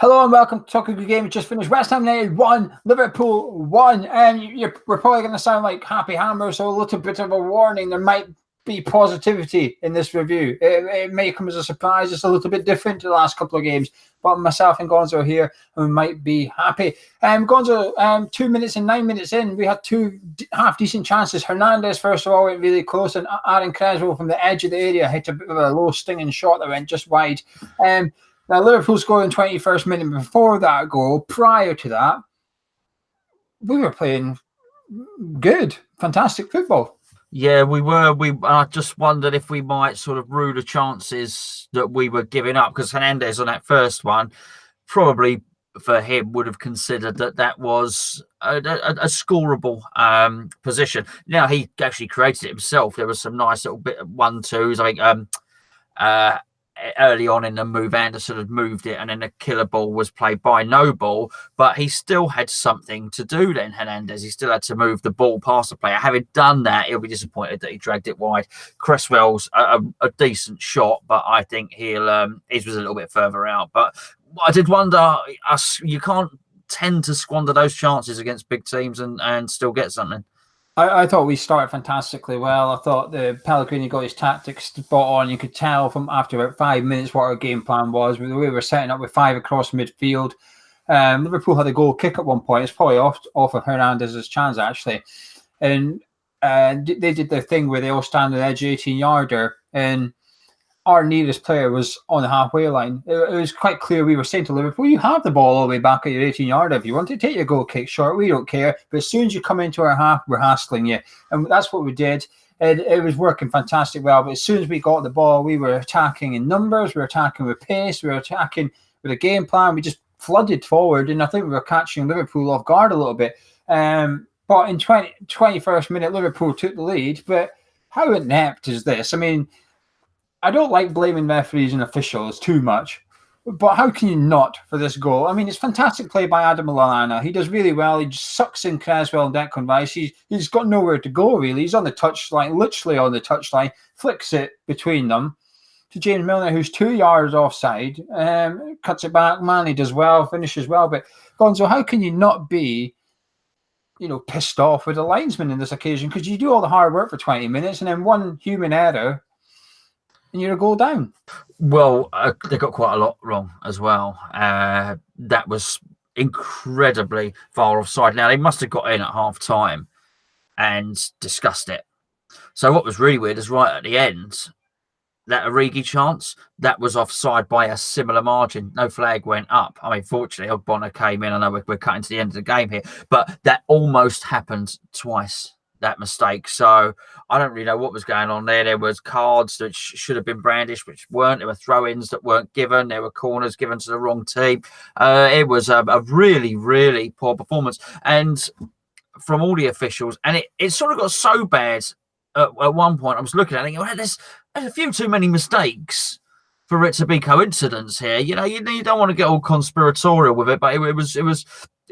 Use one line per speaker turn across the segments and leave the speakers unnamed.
Hello and welcome to Talk a Good Game. Just finished. West Ham United 1, Liverpool 1. We're probably going to sound like happy hammers, so a little bit of a warning. There might be positivity in this review. It may come as a surprise. It's a little bit different to the last couple of games. But myself and Gonzo are here, and we might be happy. Gonzo, 2 minutes and 9 minutes in, we had two half-decent chances. Hernandez, first of all, went really close, and Aaron Creswell from the edge of the area hit a bit of a low stinging shot that went just wide. Now, Liverpool scored in the 21st minute. Before that goal, prior to that, we were playing good, fantastic football.
Yeah, we were. I just wondered if we might sort of rue the chances that we were giving up, because Hernandez on that first one, probably for him, would have considered that was a scoreable position. Now, he actually created it himself. There was some nice little bit of 1-2s. I think early on in the move, Anderson had moved it, and then the killer ball was played by Noble, but he still had something to do then, Hernandez. He still had to move the ball past the player. Having done that, he'll be disappointed that he dragged it wide. Cresswell's a decent shot, but I think his was a little bit further out. But I did wonder, you can't tend to squander those chances against big teams and still get something.
I thought we started fantastically well. I thought the Pellegrini got his tactics spot on. You could tell from after about 5 minutes what our game plan was. The way we were setting up with 5 across midfield. Liverpool had a goal kick at one point. It's probably off of Hernandez's chance, actually. And they did their thing where they all stand on the edge of 18-yarder. And our nearest player was on the halfway line. It was quite clear. We were saying to Liverpool, you have the ball all the way back at your 18-yarder. If you want to take your goal kick short, we don't care. But as soon as you come into our half, we're hassling you. And that's what we did. It was working fantastic well. But as soon as we got the ball, we were attacking in numbers. We were attacking with pace. We were attacking with a game plan. We just flooded forward. And I think we were catching Liverpool off guard a little bit. But in 21st minute, Liverpool took the lead. But how inept is this? I mean, I don't like blaming referees and officials too much, but how can you not for this goal? I mean, it's fantastic play by Adam Lallana. He does really well. He just sucks in Creswell and Declan Rice. He's got nowhere to go, really. He's on the touchline, literally on the touchline, flicks it between them to James Milner, who's 2 yards offside, cuts it back. Manny does well, finishes well. But, Gonzo, how can you not be pissed off with the linesman in this occasion? Because you do all the hard work for 20 minutes and then one human error, and you're a goal down.
Well, they got quite a lot wrong as well. That was incredibly far offside. Now, they must have got in at half-time and discussed it. So what was really weird is right at the end, that Origi chance, that was offside by a similar margin. No flag went up. I mean, fortunately, Ogbonna came in. I know we're cutting to the end of the game here, but that almost happened twice, that mistake. So I don't really know what was going on there. There was cards that should have been brandished, which weren't. There were throw-ins that weren't given. There were corners given to the wrong team. It was a really, really poor performance. And from all the officials, and it sort of got so bad at one point, I was looking at it thinking, well, there's a few too many mistakes for it to be coincidence here. You don't want to get all conspiratorial with it, but it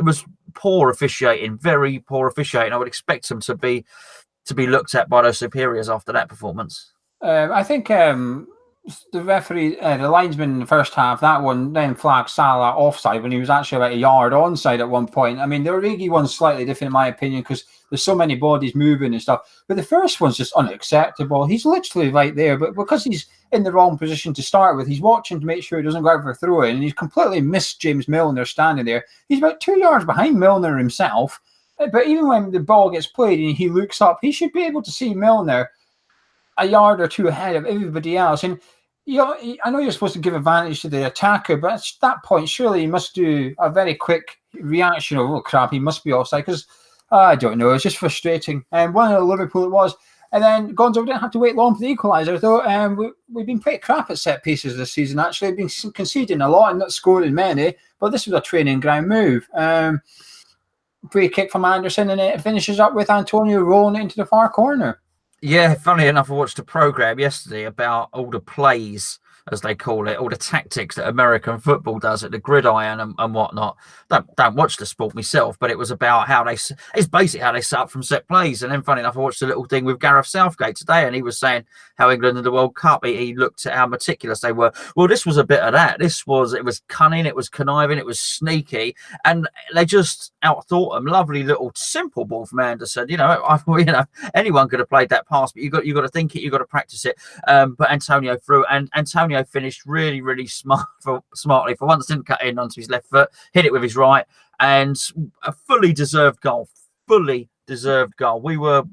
was poor officiating, very poor officiating. I would expect them to be looked at by those superiors after that performance.
I think the referee, the linesman in the first half, that one then flagged Salah offside when he was actually about a yard onside at one point. I mean, the Origi one's slightly different in my opinion because there's so many bodies moving and stuff. But the first one's just unacceptable. He's literally right there, but because he's in the wrong position to start with, he's watching to make sure he doesn't go out for a throw-in, and he's completely missed James Milner standing there. He's about 2 yards behind Milner himself. But even when the ball gets played and he looks up, he should be able to see Milner a yard or two ahead of everybody else. And I know you're supposed to give advantage to the attacker, but at that point, surely you must do a very quick reaction of, oh crap, he must be offside, because I don't know, it's just frustrating. And one of Liverpool it was. And then Gonzo, we didn't have to wait long for the equaliser, though. We've been pretty crap at set pieces this season, actually. We've been conceding a lot and not scoring many, but this was a training ground move. Free kick from Anderson, and it finishes up with Antonio rolling it into the far corner.
Yeah, funny enough, I watched a programme yesterday about all the plays as they call it, all the tactics that American football does at the gridiron and whatnot. Don't watch the sport myself, but it was about how it's basically how they set up from set plays. And then, funny enough, I watched a little thing with Gareth Southgate today, and he was saying how England in the World Cup, he looked at how meticulous they were. Well, this was a bit of that. It was cunning, it was conniving, it was sneaky, and they just outthought them. Lovely little simple ball from Anderson. Anyone could have played that pass, but you got to think it, you got to practice it. But Antonio threw, and Antonio finished really, really smartly. For once, didn't cut in onto his left foot, hit it with his right, and a fully deserved goal. Fully deserved goal. We were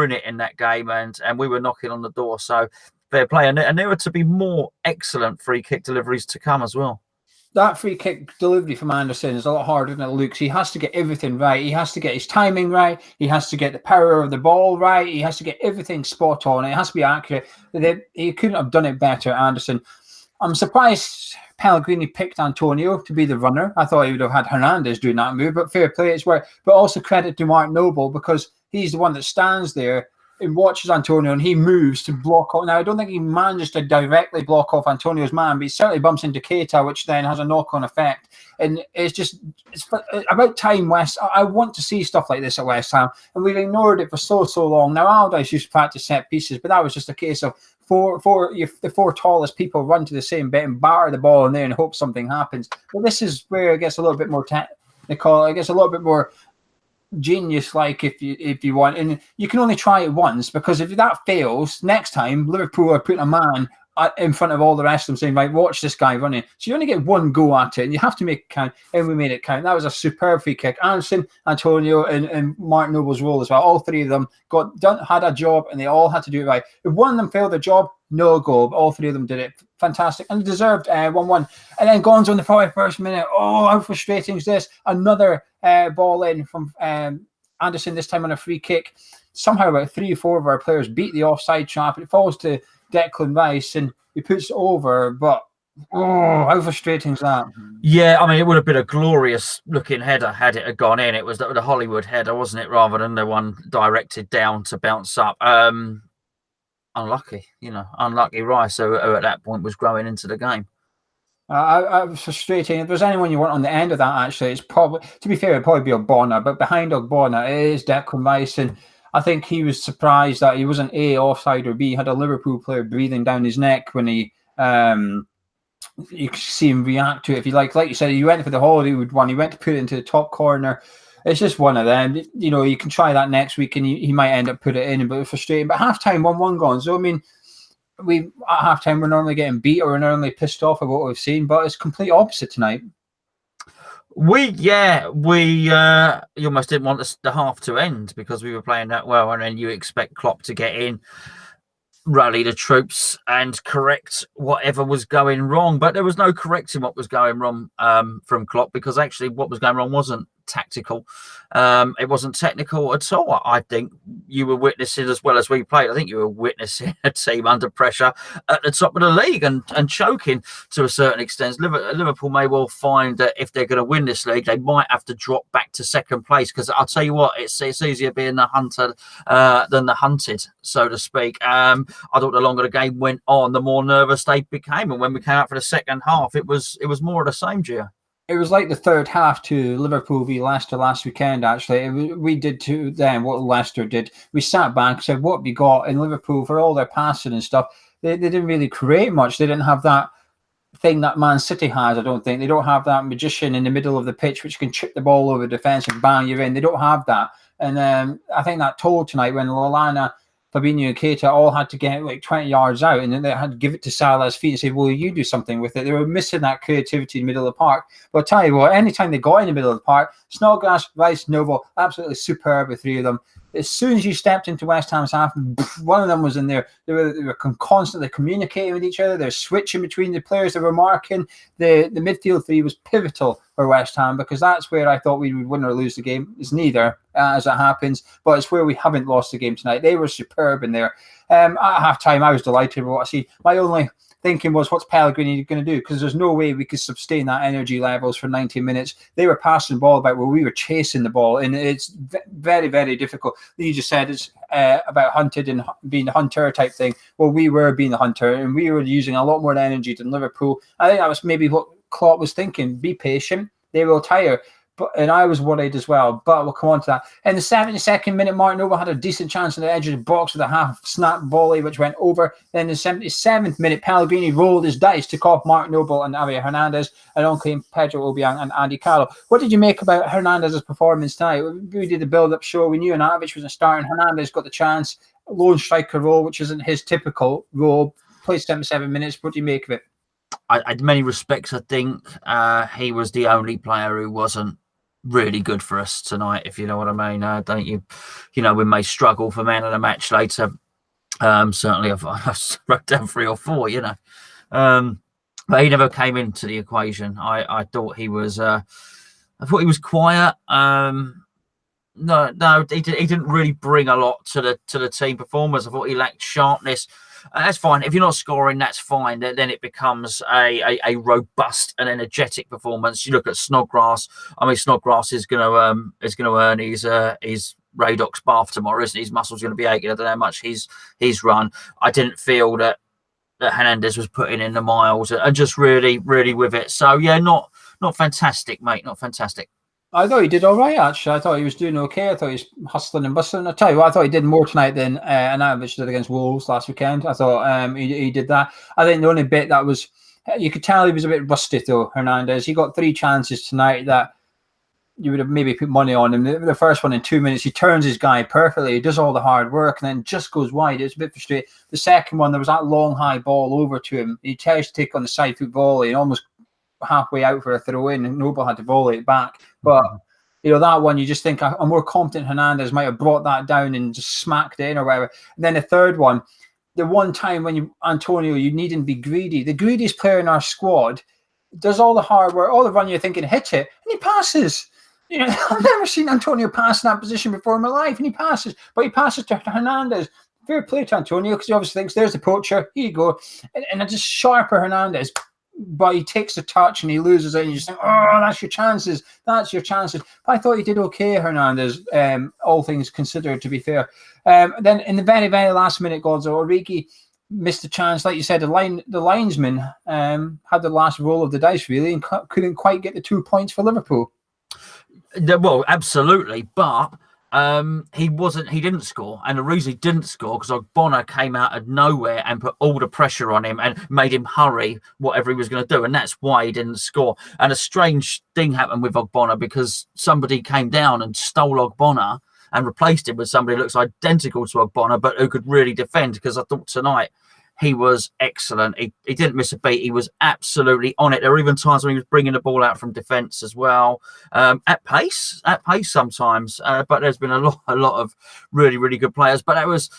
in it in that game, and we were knocking on the door. So fair play, and there were to be more excellent free kick deliveries to come as well.
That free kick delivery from Anderson is a lot harder than it looks. He has to get everything right. He has to get his timing right. He has to get the power of the ball right. He has to get everything spot on. It has to be accurate. He couldn't have done it better, Anderson. I'm surprised Pellegrini picked Antonio to be the runner. I thought he would have had Hernandez doing that move, but fair play, it's worked. But also credit to Mark Noble, because he's the one that stands there and watches Antonio, and he moves to block off. Now, I don't think he manages to directly block off Antonio's man, but he certainly bumps into Keita, which then has a knock-on effect. And it's about time, West. I want to see stuff like this at West Ham, and we've ignored it for so long. Now, Allardyce used to practice set pieces, but that was just a case of the four tallest people run to the same bit and batter the ball in there and hope something happens. But this is where it gets a little bit more technical. It gets a little bit more genius-like, if you want, and you can only try it once, because if that fails, next time Liverpool are putting a man in front of all the rest of them saying, right, watch this guy running. So you only get one go at it, and you have to make it count, and we made it count. That was a superb free kick. Anderson, Antonio, and Mark Noble's role as well. All three of them had a job, and they all had to do it right. If one of them failed their job, no goal, but all three of them did it. Fantastic, and deserved 1-1. And then Gonzo in the 41st minute. Oh, how frustrating is this? Another ball in from Anderson, this time on a free kick. Somehow about 3 or 4 of our players beat the offside trap. It falls to Declan Rice, and he puts it over, but how frustrating is that?
Yeah, I mean, it would have been a glorious looking header had it gone in. It was the Hollywood header, wasn't it, rather than the one directed down to bounce up. Unlucky Rice, who at that point was growing into the game.
It was frustrating. If there's anyone you want on the end of that, actually, it's probably, to be fair, it'd probably be Ogbonna, but behind Ogbonna, it is Declan Rice, and I think he was surprised that he wasn't A, offside, or B, he had a Liverpool player breathing down his neck when he you could see him react to it. If you like you said, he went for the Hollywood one, he went to put it into the top corner. It's just one of them. You can try that next week, and he might end up put it in, but it's frustrating. But half-time, 1-1 gone. So, I mean, at half-time, we're normally getting beat, or we're normally pissed off about what we've seen, but it's complete opposite tonight.
You almost didn't want the half to end because we were playing that well, and then you expect Klopp to get in, rally the troops, and correct whatever was going wrong. But there was no correcting what was going wrong from Klopp, because actually what was going wrong wasn't tactical. It wasn't technical at all. I think you were witnessing, as well as we played, I think you were witnessing a team under pressure at the top of the league and choking to a certain extent. Liverpool may well find that if they're going to win this league, they might have to drop back to second place, because I'll tell you what, it's easier being the hunter than the hunted, so to speak. I thought the longer the game went on, the more nervous they became, and when we came out for the second half, it was more of the same, Gio.
It was like the third half to Liverpool v Leicester last weekend, actually. We did to them what Leicester did. We sat back and said, what we got in Liverpool for all their passing and stuff. They didn't really create much. They didn't have that thing that Man City has, I don't think. They don't have that magician in the middle of the pitch which can chip the ball over the defence and bang you in. They don't have that. And I think that told tonight when Lallana, Fabinho and Keita all had to get like 20 yards out, and then they had to give it to Salah's feet and say, well, you do something with it. They were missing that creativity in the middle of the park. But I'll tell you what, anytime they got in the middle of the park, Snodgrass, Rice, Noble, absolutely superb, the three of them. As soon as you stepped into West Ham's half, one of them was in there. They were constantly communicating with each other. They're switching between the players. They were marking. The midfield three was pivotal for West Ham, because that's where I thought we would win or lose the game. It's neither, as it happens, but it's where we haven't lost the game tonight. They were superb in there. At half-time, I was delighted with what I see. My only thinking was, what's Pellegrini going to do? Because there's no way we could sustain that energy levels for 90 minutes. They were passing the ball about where we were chasing the ball, and it's very, very difficult. You just said it's about hunted and being the hunter type thing. Well, we were being the hunter, and we were using a lot more energy than Liverpool. I think that was maybe what Klopp was thinking. Be patient. They will tire. And I was worried as well, but we'll come on to that. In the 72nd minute, Mark Noble had a decent chance on the edge of the box with a half-snap volley, which went over. Then in the 77th minute, Pellegrini rolled his dice, took off Mark Noble and Javier Hernandez, and on came Pedro Obiang and Andy Carroll. What did you make about Hernandez's performance tonight? We did the build-up show. We knew Anatovich was a starter. Hernandez got the chance, lone striker role, which isn't his typical role. Played 77 minutes. What do you make of it?
In many respects, I think he was the only player who wasn't really good for us tonight, if you know what I mean. Don't you? You know, we may struggle for man of the match later. Certainly, I've wrote down 3 or 4. You know, but he never came into the equation. I thought he was. I thought he was quiet. No, he didn't really bring a lot to the team performance. I thought he lacked sharpness. That's fine. If you're not scoring, that's fine. Then it becomes a robust and energetic performance. You look at Snodgrass. I mean, Snodgrass is going to earn his Radox bath tomorrow, isn't he? His muscles going to be aching. I don't know how much he's run. I didn't feel that Hernandez was putting in the miles and just really with it. So yeah, not fantastic, mate. Not fantastic.
I thought he did all right, actually. I thought he was doing okay. I thought he was hustling and bustling. I tell you what, I thought he did more tonight than Anatovich did against Wolves last weekend. I thought he did that. I think the only bit that was, you could tell he was a bit rusty, though, Hernandez. He got 3 chances tonight that you would have maybe put money on him. The first one in 2 minutes, he turns his guy perfectly. He does all the hard work and then just goes wide. It's a bit frustrating. The second one, there was that long, high ball over to him. He tries to take on the side foot volley and almost halfway out for a throw in, and Noble had to volley it back. But you know, that one, you just think a more competent Hernandez might have brought that down and just smacked it in or whatever. And then the third one, the one time when Antonio, you needn't be greedy. The greediest player in our squad does all the hard work, all the run. You're thinking, hit it, and he passes. You know, I've never seen Antonio pass in that position before in my life, and he passes. But he passes to Hernandez. Fair play to Antonio, because he obviously thinks, there's the poacher. Here you go. And a just sharper Hernandez. But he takes the touch and he loses it, and you just think, oh, that's your chances. That's your chances. But I thought he did okay, Hernandez, all things considered, to be fair. Then in the very, very last minute, Godzo, Origi missed a chance. Like you said, the linesman had the last roll of the dice, really, and couldn't quite get the 2 points for Liverpool.
Well, absolutely. But he didn't score, and the reason he didn't score because Ogbonna came out of nowhere and put all the pressure on him and made him hurry whatever he was going to do, and that's why he didn't score. And a strange thing happened with Ogbonna, because somebody came down and stole Ogbonna and replaced him with somebody who looks identical to Ogbonna but who could really defend, because I thought tonight he was excellent. He didn't miss a beat. He was absolutely on it. There were even times when he was bringing the ball out from defence as well, at pace sometimes. But there's been a lot of really, really good players. But that was,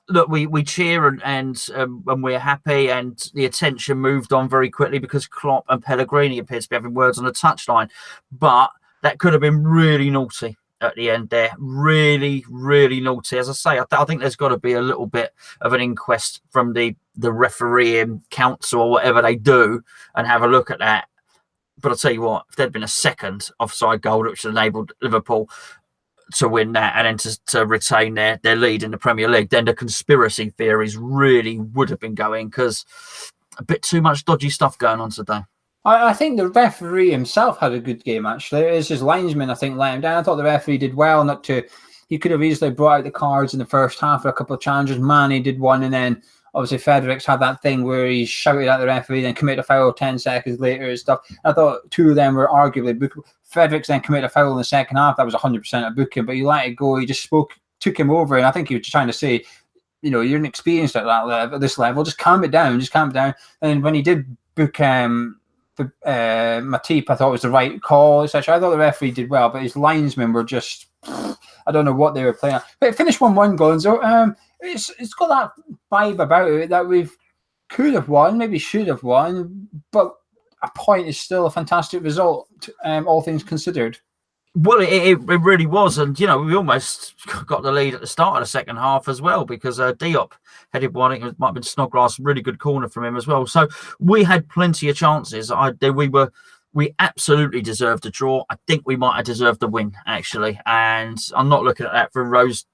look, we cheer and when we're happy, and the attention moved on very quickly because Klopp and Pellegrini appeared to be having words on the touchline. But that could have been really naughty at the end there. Really, really naughty. As I say, I think there's got to be a little bit of an inquest from the refereeing council or whatever they do and have a look at that. But I'll tell you what, if there'd been a second offside goal which enabled Liverpool to win that and then to retain their lead in the Premier League, then the conspiracy theories really would have been going, because a bit too much dodgy stuff going on today.
I think the referee himself had a good game, actually. It's his linesman, I think, let him down. I thought the referee did well not to. He could have easily brought out the cards in the first half for a couple of challenges. Mane did one, and then obviously Fredericks had that thing where he shouted at the referee, then committed a foul 10 seconds later and stuff. I thought 2 of them were arguably bookable. Fredericks then committed a foul in the second half. That was 100% a booking, but he let it go. He just took him over, and I think he was just trying to say, you know, you're inexperienced at that level, at this level. Just calm it down. And when he did book Matip, I thought it was the right call, etc. I thought the referee did well, but his linesmen were just, I don't know what they were playing. But it finished 1-1, Gonzo. It's got that vibe about it that we could have won, maybe should have won, but a point is still a fantastic result, all things considered.
Well, it really was. And, you know, we almost got the lead at the start of the second half as well, because Diop headed one. It might have been Snodgrass, really good corner from him as well. So we had plenty of chances. We absolutely deserved a draw. I think we might have deserved the win, actually. And I'm not looking at that for rose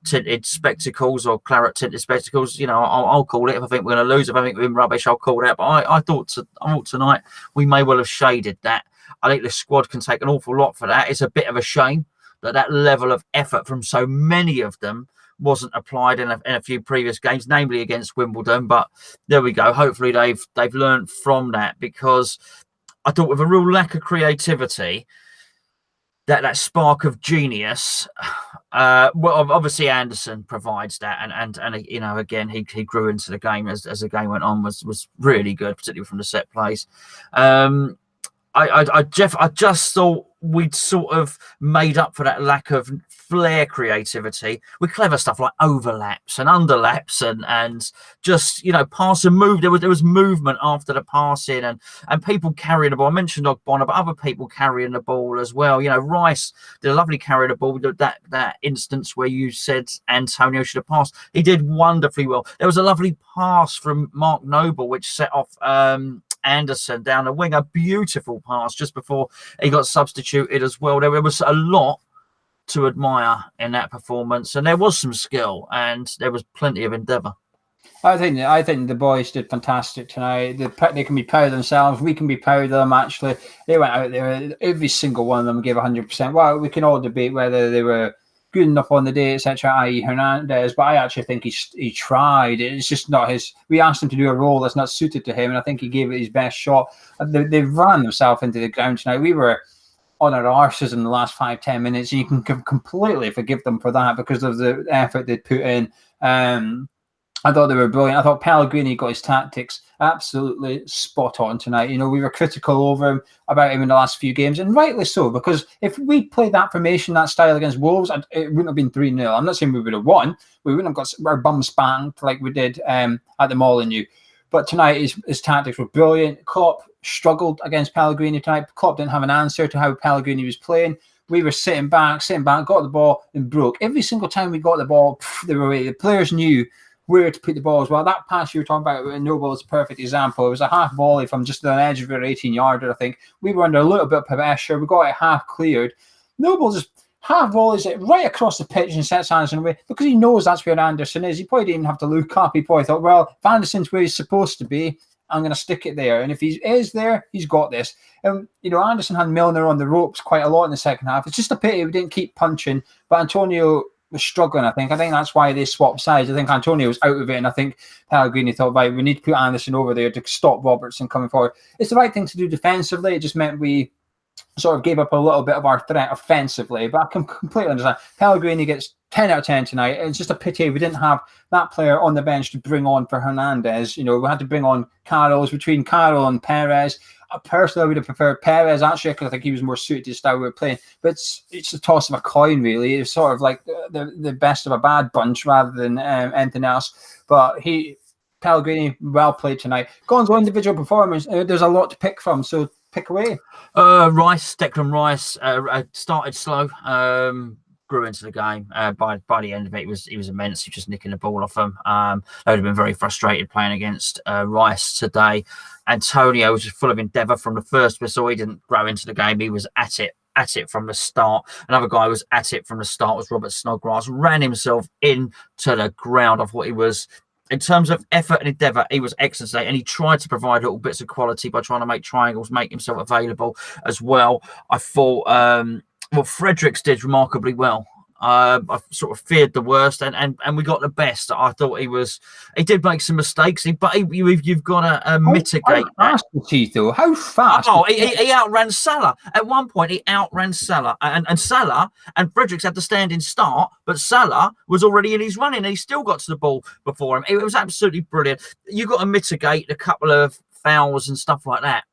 tinted spectacles or claret tinted spectacles. You know, I'll call it. If I think we're going to lose, if I think we're in rubbish, I'll call that. But I thought tonight we may well have shaded that. I think the squad can take an awful lot for that. It's a bit of a shame that level of effort from so many of them wasn't applied in a few previous games, namely against Wimbledon. But there we go. Hopefully they've learned from that, because I thought with a real lack of creativity, that spark of genius. Well, obviously Anderson provides that, and you know, again, he grew into the game as the game went on, was really good, particularly from the set plays. I just thought we'd sort of made up for that lack of flair creativity with clever stuff like overlaps and underlaps and just, you know, pass and move. There was movement after the passing and people carrying the ball. I mentioned Ogbonna, but other people carrying the ball as well. You know, Rice did a lovely carry the ball. That instance where you said Antonio should have passed, he did wonderfully well. There was a lovely pass from Mark Noble which set off Anderson down the wing, a beautiful pass just before he got substituted as well. There was a lot to admire in that performance, and there was some skill and there was plenty of endeavour.
I think the boys did fantastic tonight. They can be proud of themselves. We can be proud of them. Actually, they went out there. Every single one of them gave 100%. Well, we can all debate whether they were good enough on the day, etc., i.e. Hernandez, but I actually think he tried. It's just not his. We asked him to do a role that's not suited to him, and I think he gave it his best shot. They ran themselves into the ground tonight. We were on our arses in the last 5-10 minutes, and you can completely forgive them for that because of the effort they put in. I thought they were brilliant. I thought Pellegrini got his tactics absolutely spot on tonight. You know, we were critical about him in the last few games, and rightly so, because if we played that formation, that style against Wolves, it wouldn't have been 3-0. I'm not saying we would have won. We wouldn't have got our bum spanked like we did at the Molineux. But tonight, his tactics were brilliant. Klopp struggled against Pellegrini tonight. Klopp didn't have an answer to how Pellegrini was playing. We were sitting back, got the ball, and broke. Every single time we got the ball, they were away. The players knew where to put the ball as well. That pass you were talking about, Noble, is a perfect example. It was a half volley from just on the edge of our 18-yarder, I think. We were under a little bit of pressure. We got it half cleared. Noble just half volleys it right across the pitch and sets Anderson away because he knows that's where Anderson is. He probably didn't even have to look up. He probably thought, well, if Anderson's where he's supposed to be, I'm going to stick it there. And if he is there, he's got this. You know, Anderson had Milner on the ropes quite a lot in the second half. It's just a pity we didn't keep punching. But Antonio was struggling, I think. I think that's why they swapped sides. I think Antonio was out of it, and I think Pellegrini thought, right, we need to put Anderson over there to stop Robertson coming forward. It's the right thing to do defensively. It just meant we sort of gave up a little bit of our threat offensively, but I can completely understand. Pellegrini gets 10 out of 10 tonight. It's just a pity we didn't have that player on the bench to bring on for Hernandez. You know, we had to bring on Carroll. It was between Carroll and Perez. Personally, I would have preferred Perez, actually, because I think he was more suited to the style we were playing. But it's a toss of a coin, really. It's sort of like the best of a bad bunch rather than anything else. But Pellegrini, well played tonight. Gonzo individual performance, there's a lot to pick from, so pick away.
Declan Rice started slow, grew into the game. By the end of it, he was immense. He was just nicking the ball off him. They would have been very frustrated playing against Rice today. Antonio was just full of endeavour from the first whistle. He didn't grow into the game. He was at it from the start. Another guy who was at it from the start was Robert Snodgrass. Ran himself into the ground. I thought he was, in terms of effort and endeavour, he was excellent today, and he tried to provide little bits of quality by trying to make triangles, make himself available as well. I thought, Fredericks did remarkably well. I sort of feared the worst, and we got the best. I thought he did make some mistakes, but you've got to mitigate.
How fast was he, though? How fast?
Oh, he outran Salah. At one point, he outran Salah, and Salah and Fredericks had the standing start, but Salah was already in his running, and he still got to the ball before him. It was absolutely brilliant. You've got to mitigate a couple of fouls and stuff like that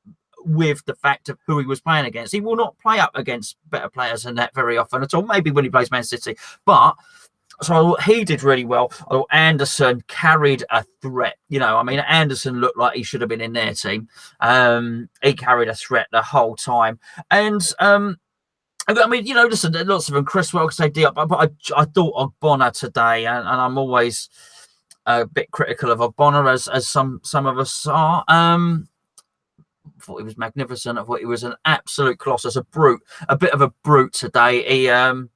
with the fact of who he was playing against. He will not play up against better players than that very often at all, maybe when he plays Man City. But so he did really well. I thought Anderson carried a threat. You know, I mean, Anderson looked like he should have been in their team. He carried a threat the whole time. And I mean, listen, lots of them. Cresswell could say D up, but I thought Ogbonna today, and I'm always a bit critical of Ogbonna, as some of us are. I thought he was magnificent. I thought he was an absolute colossus, a brute, a bit of a brute today. He, I mean,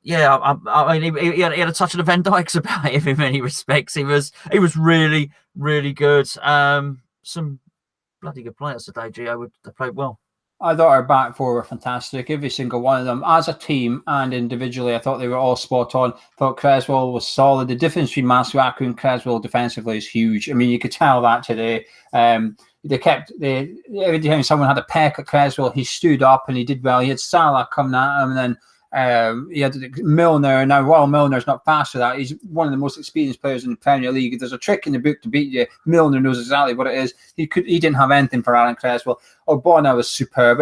he had a touch of the Van Dijks about him in many respects. He was really, really good. Some bloody good players today, Gio. They played well.
I thought our back four were fantastic. Every single one of them, as a team and individually, I thought they were all spot on. Thought Cresswell was solid. The difference between Masuaku and Cresswell defensively is huge. I mean, you could tell that today. Every time someone had a peck at Cresswell, he stood up and he did well. He had Salah coming at him, and then he had Milner. Now, while Milner's not fast for that, he's one of the most experienced players in the Premier League. If there's a trick in the book to beat you, Milner knows exactly what it is. He didn't have anything for Aaron Cresswell. Ogbonna was superb.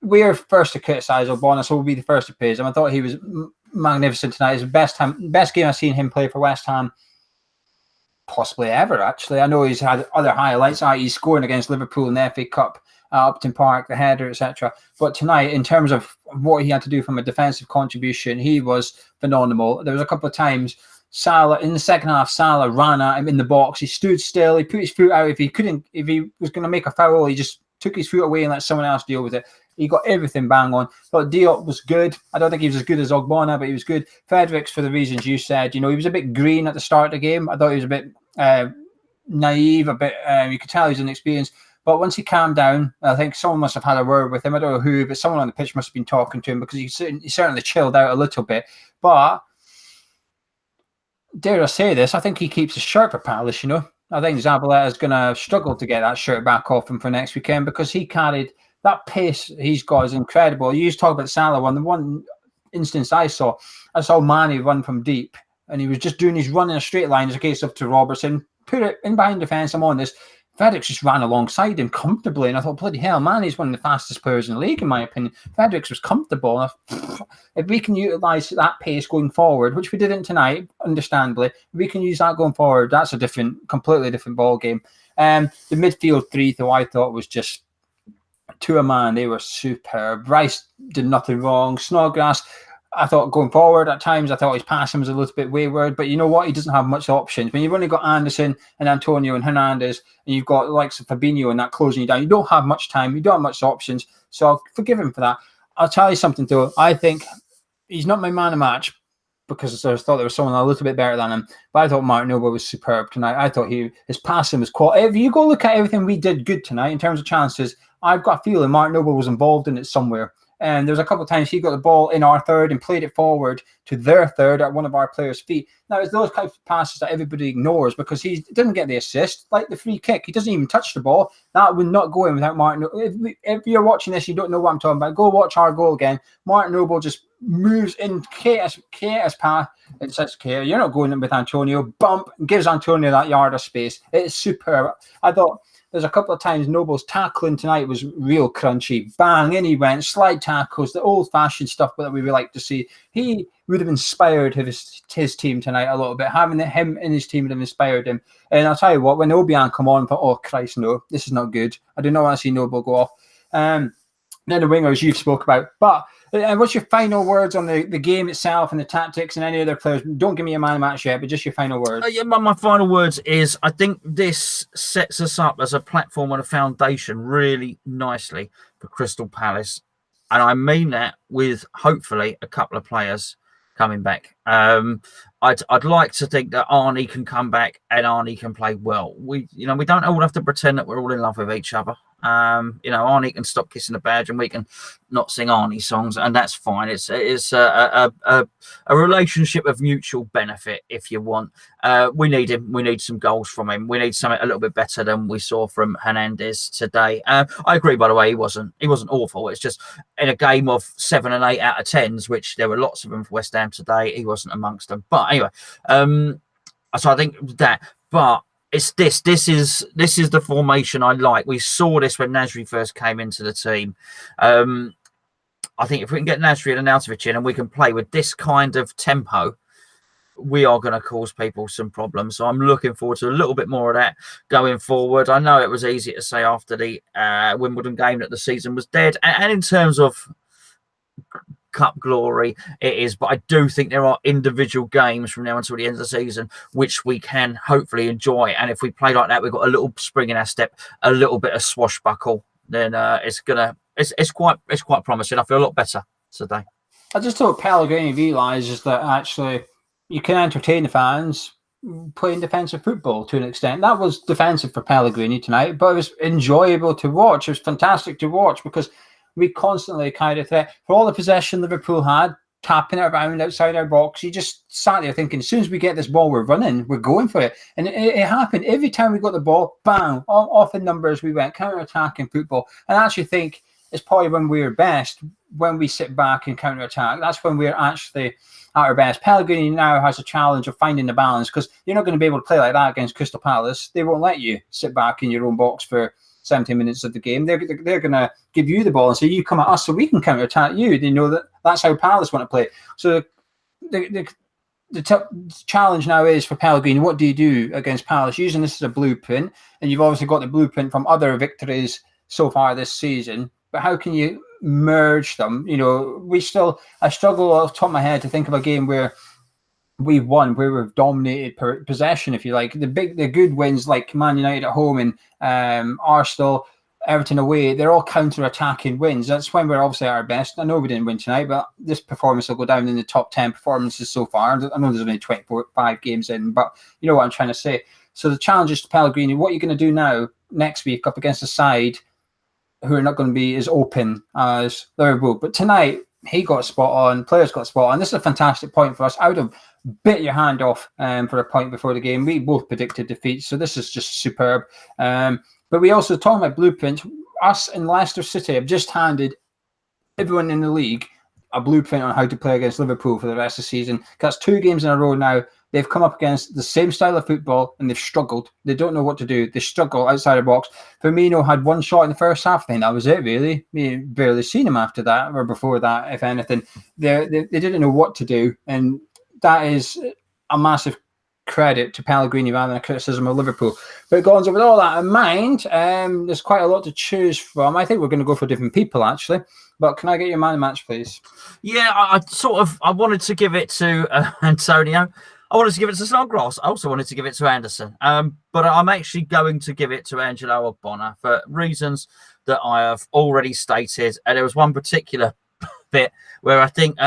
We're first to criticise Ogbonna, so we'll be the first to praise him. I thought he was magnificent tonight. It's the best game I've seen him play for West Ham possibly ever, actually. I know he's had other highlights, i.e. scoring against Liverpool in the FA Cup, Upton Park, the header, etc. But tonight, in terms of what he had to do from a defensive contribution, he was phenomenal. There was a couple of times Salah, in the second half, Salah ran at him in the box. He stood still. He put his foot out. If he was going to make a foul, he just took his foot away and let someone else deal with it. He got everything bang on. Thought Diop was good. I don't think he was as good as Ogbonna, but he was good. Fredericks, for the reasons you said, he was a bit green at the start of the game. I thought he was a bit naive, a bit. You could tell he's inexperienced. But once he calmed down, I think someone must have had a word with him. I don't know who, but someone on the pitch must have been talking to him, because he certainly chilled out a little bit. But dare I say this, I think he keeps his shirt for Palace, I think Zabaleta is going to struggle to get that shirt back off him for next weekend, because he carried that pace he's got is incredible. You used to talk about Salah one. The one instance I saw Mane run from deep, and he was just doing his run in a straight line as a case of to Robertson, put it in behind defence, I'm on this. Fredericks just ran alongside him comfortably, and I thought, bloody hell, Mane's one of the fastest players in the league, in my opinion. Fredericks was comfortable. If we can utilise that pace going forward, which we didn't tonight, understandably, if we can use that going forward, that's a completely different ball game. The midfield three, though, I thought was just to a man. They were superb. Rice did nothing wrong. Snodgrass, I thought going forward at times, I thought his passing was a little bit wayward, but you know what? He doesn't have much options. When you've only got Anderson and Antonio and Hernandez, and you've got the likes of Fabinho and that closing you down, you don't have much time. You don't have much options. So I'll forgive him for that. I'll tell you something, though. I think he's not my man of match, because I thought there was someone a little bit better than him. But I thought Martin Noble was superb tonight. I thought his passing was quality. If you go look at everything we did good tonight in terms of chances, I've got a feeling Martin Noble was involved in it somewhere. And there's a couple of times he got the ball in our third and played it forward to their third at one of our players' feet. Now, it's those types of passes that everybody ignores, because he didn't get the assist, like the free kick. He doesn't even touch the ball. That would not go in without Martin Noble. If you're watching this, you don't know what I'm talking about, go watch our goal again. Martin Noble just moves in chaos path. It says, okay, you're not going in with Antonio. Bump, gives Antonio that yard of space. It's superb. I thought there's a couple of times Noble's tackling tonight was real crunchy. Bang, in he went, slide tackles, the old-fashioned stuff that we would like to see. He would have inspired his team tonight a little bit. Having him in his team would have inspired him. And I'll tell you what, when Obiang come on, I thought, oh, Christ, no, this is not good. I do not want to see Noble go off. Then the wingers you've spoke about. But what's your final words on the game itself and the tactics and any other players? Don't give me a man of match yet, but just your final words.
My final words is, I think this sets us up as a platform and a foundation really nicely for Crystal Palace. And I mean that with hopefully a couple of players coming back. I'd like to think that Arnie can come back and Arnie can play well. We don't all have to pretend that we're all in love with each other. Arnie can stop kissing the badge and we can not sing Arnie songs, and that's fine. It's a relationship of mutual benefit, if you want. We need him. We need some goals from him. We need something a little bit better than we saw from Hernandez today. I agree, by the way, he wasn't awful. It's just in a game of 7 and 8 out of 10s, which there were lots of them for West Ham today, he wasn't amongst them. But anyway, so I think that, but it's this is the formation I like. We saw this when Nasri first came into the team. I think if we can get Nasri and Arnautovic in and we can play with this kind of tempo, we are going to cause people some problems. So I'm looking forward to a little bit more of that going forward. I know it was easy to say after the Wimbledon game that the season was dead. And in terms of cup glory it is. But I do think there are individual games from now until the end of the season which we can hopefully enjoy. And if we play like that, we've got a little spring in our step, a little bit of swashbuckle, then it's quite promising. I feel a lot better today.
I just hope Pellegrini realises that actually you can entertain the fans playing defensive football to an extent. That was defensive for Pellegrini tonight, but it was enjoyable to watch. It was fantastic to watch because we constantly kind of threat for all the possession Liverpool had, tapping it around outside our box. You just sat there thinking, as soon as we get this ball, we're running, we're going for it. And it happened. Every time we got the ball, bang, off in numbers we went, counter-attacking football. And I actually think it's probably when we're best, when we sit back and counter-attack. That's when we're actually at our best. Pellegrini now has a challenge of finding the balance because you're not going to be able to play like that against Crystal Palace. They won't let you sit back in your own box for 70 minutes of the game. They're going to give you the ball and say, you come at us so we can counter-attack you. They know that's how Palace want to play. So the challenge now is for Pellegrini, what do you do against Palace? Using this as a blueprint, and you've obviously got the blueprint from other victories so far this season, but how can you merge them? You know, I struggle off the top of my head to think of a game where we've won, where we've dominated possession, if you like. The good wins like Man United at home and Arsenal, Everton away, they're all counter-attacking wins. That's when we're obviously at our best. I know we didn't win tonight, but this performance will go down in the top 10 performances so far. I know there's only 25 games in, but you know what I'm trying to say. So the challenge is to Pellegrini, what are you going to do now next week up against a side who are not going to be as open as Liverpool? But tonight, he got spot on, players got spot on. This is a fantastic point for us. I would have bit your hand off for a point before the game. We both predicted defeat, so this is just superb. But we also, talking about blueprint, us and Leicester City have just handed everyone in the league a blueprint on how to play against Liverpool for the rest of the season. That's 2 games in a row now. They've come up against the same style of football and they've struggled. They don't know what to do. They struggle outside the box. Firmino had 1 shot in the first half. I think that was it, really. We barely seen him after that or before that, if anything. They didn't know what to do. And that is a massive credit to Pellegrini rather than a criticism of Liverpool. But Gons, with all that in mind, there's quite a lot to choose from. I think we're going to go for different people, actually. But can I get your man of the match, please?
Yeah, I wanted to give it to Antonio. I wanted to give it to Snodgrass. I also wanted to give it to Anderson. But I'm actually going to give it to Angelo Ogbonna for reasons that I have already stated. And there was one particular bit where I think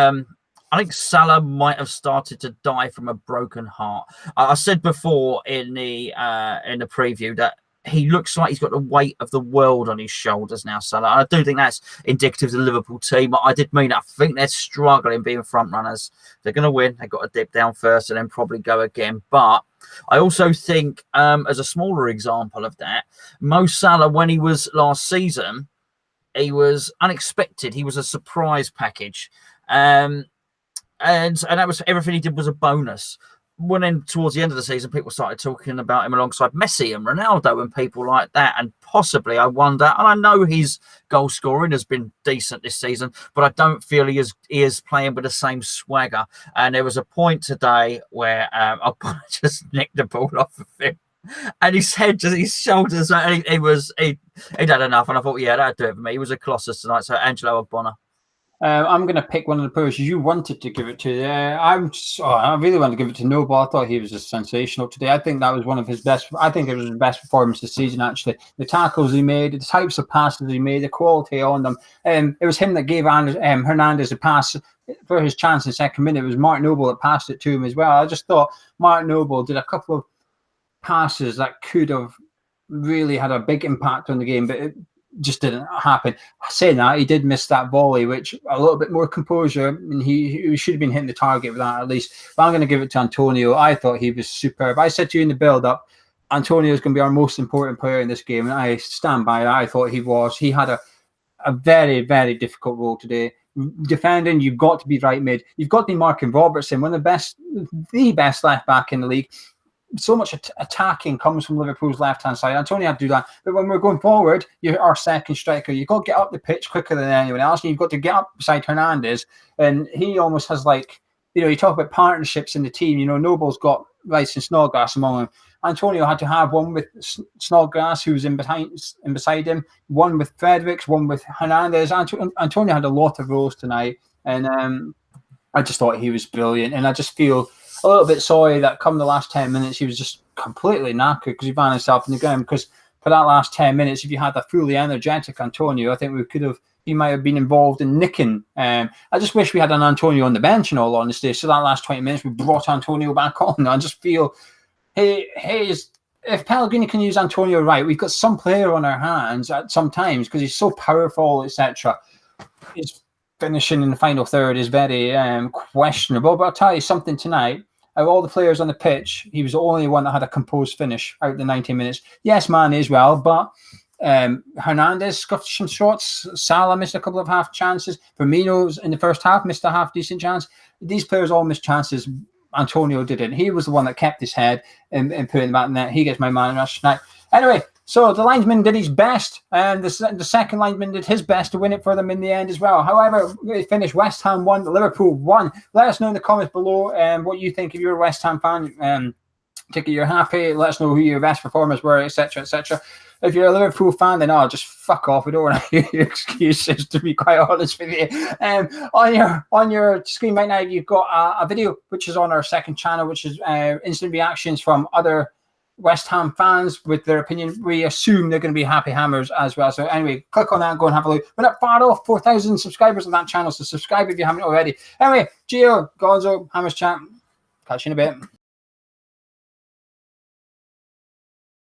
Salah might have started to die from a broken heart. I said before in the preview that he looks like he's got the weight of the world on his shoulders now, Salah. And I do think that's indicative of the Liverpool team. I did mean I think they're struggling being front runners. They're going to win. They've got to dip down first and then probably go again. But I also think, as a smaller example of that, Mo Salah, when he was last season, he was unexpected. He was a surprise package. And that was everything he did was a bonus. When then towards the end of the season, people started talking about him alongside Messi and Ronaldo and people like that. And possibly, I wonder, and I know his goal scoring has been decent this season, but I don't feel he is playing with the same swagger. And there was a point today where I just nicked the ball off of him. And his head, just his shoulders, he'd had enough. And I thought, yeah, that'd do it for me. He was a colossus tonight. So Angelo Ogbonna.
I'm going to pick one of the players you wanted to give it to. I really want to give it to Noble. I thought he was just sensational today. I think that was one of his best. I think it was his best performance this season, actually. The tackles he made, the types of passes he made, the quality on them. It was him that gave Hernandez a pass for his chance in the second minute. It was Mark Noble that passed it to him as well. I just thought Mark Noble did a couple of passes that could have really had a big impact on the game, but it just didn't happen. Saying that, he did miss that volley, which a little bit more composure, and he should have been hitting the target with that at least. But I'm going to give it to Antonio. I thought he was superb. I said to you in the build-up, Antonio is going to be our most important player in this game, and I stand by that. I thought he was. He had a very, very difficult role today. Defending, you've got to be right mid. You've got to be Markin Robertson, one of the best left back in the league. So much attacking comes from Liverpool's left-hand side. Antonio had to do that. But when we're going forward, you're our second striker. You've got to get up the pitch quicker than anyone else. And you've got to get up beside Hernandez. And he almost has you talk about partnerships in the team. Noble's got Rice and Snodgrass among them. Antonio had to have one with Snodgrass, who was in beside him, one with Fredericks, one with Hernandez. Antonio had a lot of roles tonight. And I just thought he was brilliant. And I just feel a little bit sorry that come the last 10 minutes, he was just completely knackered because he found himself in the ground. Because for that last 10 minutes, if you had a fully energetic Antonio, I think he might have been involved in nicking. I just wish we had an Antonio on the bench, in all honesty. So that last 20 minutes, we brought Antonio back on. I just feel, if Pellegrini can use Antonio right, we've got some player on our hands at some times because he's so powerful, etc. His finishing in the final third is very questionable. But I'll tell you something tonight. Out of all the players on the pitch, he was the only one that had a composed finish out the 90 minutes. Yes, Mane as well, but Hernandez scuffed some shots. Salah missed a couple of half chances. Firmino's in the first half missed a half decent chance. These players all missed chances. Antonio didn't. He was the one that kept his head and put in that net. He gets my man rush tonight. Anyway, so the linesman did his best, and the second linesman did his best to win it for them in the end as well. However, they finished West Ham 1, Liverpool 1. Let us know in the comments below what you think if you're a West Ham fan. Ticket, you're happy. Let us know who your best performers were, etc., etc. If you're a Liverpool fan, then just fuck off. We don't want to hear your excuses, to be quite honest with you. On your screen right now, you've got a video which is on our second channel, which is instant reactions from other West Ham fans with their opinion. We assume they're going to be happy hammers as well. So anyway, click on that and go and have a look. We're not far off 4,000 subscribers on that channel, so subscribe if you haven't already. Anyway, Gio, Gonzo, Hammers Chat. Catch you in a bit.